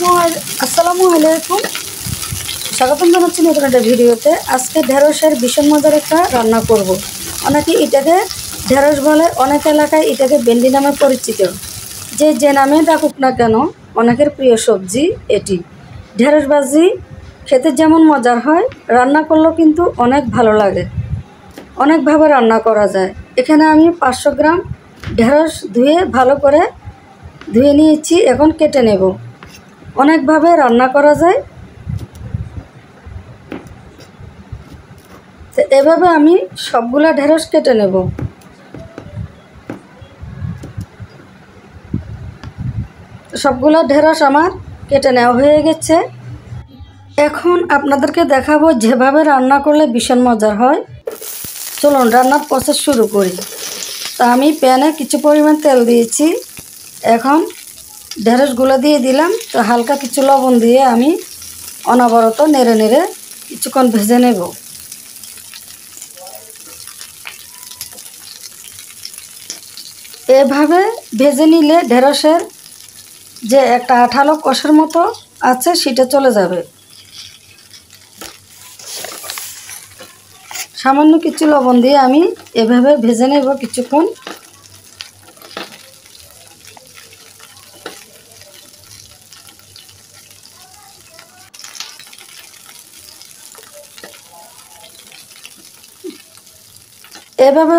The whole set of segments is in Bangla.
আসসালামু আলাইকুম। স্বাগতম জানাচ্ছি নতুন একটা ভিডিওতে। আজকে ঢেঁড়সের ভীষণ মজার একটা রান্না করব। অনেকে এটাকে ঢেঁড়স বলে, অনেক এলাকায় এটাকে ভেন্ডি নামে পরিচিত। যে নামে ডাকুক না কেন, অনেকের প্রিয় সবজি এটি। ঢেঁড়স ভাজি খেতে যেমন মজার হয়, রান্না করলেও কিন্তু অনেক ভালো লাগে। অনেকভাবে রান্না করা যায়। এখানে আমি 500 গ্রাম ঢেঁড়স ভালো করে ধুয়ে নিয়েছি, এখন কেটে নেব। অনেকভাবে রান্না করা যায়, তো এভাবে আমি সবগুলা ঢেঁড়স কেটে নেব। সবগুলা ঢেঁড়স আমার কেটে নেওয়া হয়ে গেছে। এখন আপনাদেরকে দেখাবো যেভাবে রান্না করলে ভীষণ মজার হয়। চলুন রান্নার প্রসেস শুরু করি। তা আমি প্যানে কিছু পরিমাণ তেল দিয়েছি, এখন ঢেঁড়সগুলো দিয়ে দিলাম। তো হালকা কিছু লবণ দিয়ে আমি অনবরত নেড়ে নেড়ে কিছুক্ষণ ভেজে নেব। এভাবে ভেজে নিলে ঢেঁড়সের যে একটা আঠালো কষের মতো আছে সেটা চলে যাবে। সামান্য কিছু লবণ দিয়ে আমি এভাবে ভেজে নেব কিছুক্ষণ। এভাবে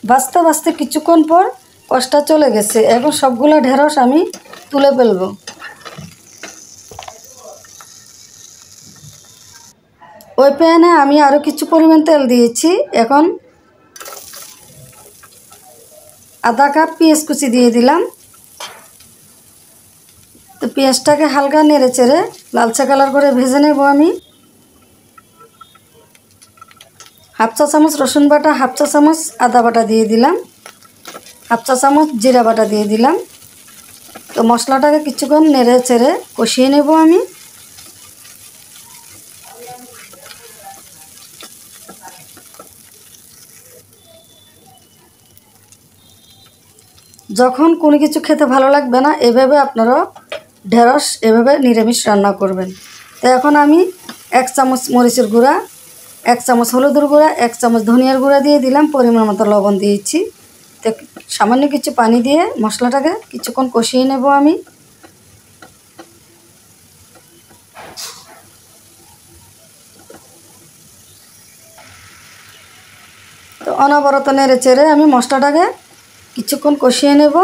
ভাজতে ভাজতে কিছুক্ষণ পর কষটা চলে গেছে। এখন সবগুলো ঢেঁড়স আমি তুলে ফেলব। ওই প্যানে আমি আরও কিছু পরিমাণ তেল দিয়েছি। এখন আধা কাপ পেঁয়াজ কুচি দিয়ে দিলাম। তো পেঁয়াজটাকে হালকা নেড়ে চেড়ে লালচে কালার করে ভেজে নেব আমি। হাফ চা চামচ রসুন বাটা, হাফ চা চামচ আদা বাটা দিয়ে দিলাম, হাফ চা চামচ জিরা বাটা দিয়ে দিলাম। তো মশলাটাকে কিছুক্ষণ নেড়ে চেড়ে কষিয়ে নেব আমি। যখন কোনো কিছু খেতে ভালো লাগবে না, এভাবে আপনারা ঢেঁড়স এভাবে নিরামিষ রান্না করবেন। তো এখন আমি 1 চামচ মরিচের গুঁড়া, 1 চামচ হলুদের গুঁড়া, 1 চামচ ধনিয়ার গুঁড়া দিয়ে দিলাম, পরিমাণ মতো লবণ দিয়েছি। তো সামান্য কিছু পানি দিয়ে মশলাটাকে কিছুক্ষণ কষিয়ে নেব আমি। তো অনবরত নেড়ে চেড়ে আমি মশলাটাকে কিছুক্ষণ কষিয়ে নেব।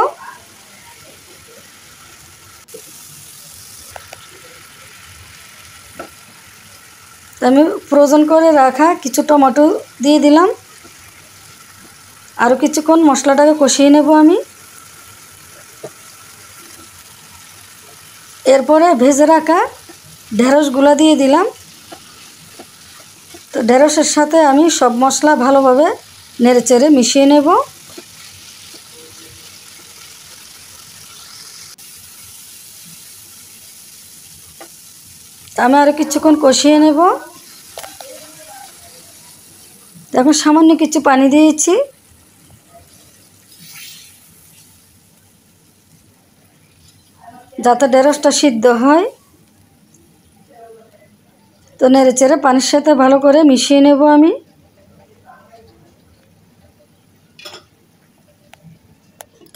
তো আমি ফ্রোজেন করে রাখা কিছু টমেটো দিয়ে দিলাম। আরও কিছুক্ষণ মশলাটাকে কষিয়ে নেব আমি। এরপরে ভেজে রাখা ঢেঁড়সগুলো দিয়ে দিলাম। তো ঢেঁড়সের সাথে আমি সব মশলা ভালোভাবে নেড়ে চেড়ে মিশিয়ে নেব। আমি আরও কিছুক্ষণ কষিয়ে নেব। এখন সামান্য কিছু পানি দিয়েছি, যাতে ঢেঁড়সটা সিদ্ধ হয়। তো নেড়ে চেড়ে পানির সাথে ভালো করে মিশিয়ে নেব আমি।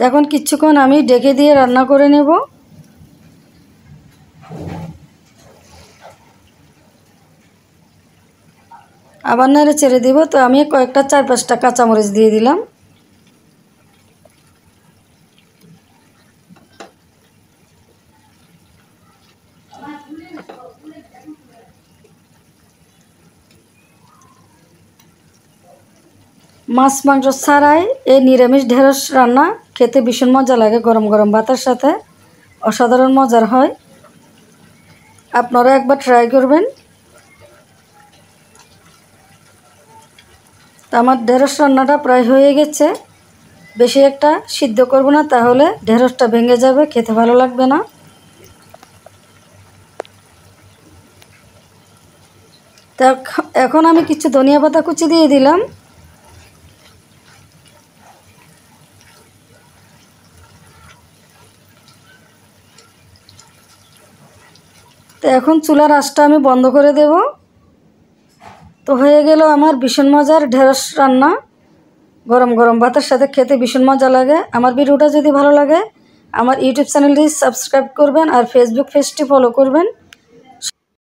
এখন কিছুক্ষণ আমি ঢেকে দিয়ে রান্না করে নেব। আবার নেড়ে চেড়ে দিব। তো আমি কয়েকটা 4-5টা কাঁচামরিচ দিয়ে দিলাম। মাছ মাংস ছাড়াই এই নিরামিষ ঢেঁড়স রান্না খেতে ভীষণ মজা লাগে। গরম গরম ভাতের সাথে অসাধারণ মজার হয়। আপনারা একবার ট্রাই করবেন। তো আমার ঢেঁড়স রান্নাটা প্রায় হয়ে গেছে। বেশি একটা সিদ্ধ করব না, তাহলে ঢেঁড়সটা ভেঙে যাবে, খেতে ভালো লাগবে না। তা এখন আমি কিছু ধনিয়া পাতা কুচি দিয়ে দিলাম। তো এখন চুলার আঁচটা আমি বন্ধ করে দেব। তো হয়ে গেল আমার ভীষণ মজার ঢেঁড়স রান্না। গরম গরম ভাতের সাথে খেতে ভীষণ মজা লাগে। আমার ভিডিওটা যদি ভালো লাগে আমার ইউটিউব চ্যানেলটি সাবস্ক্রাইব করবেন আর ফেসবুক পেজটি ফলো করবেন।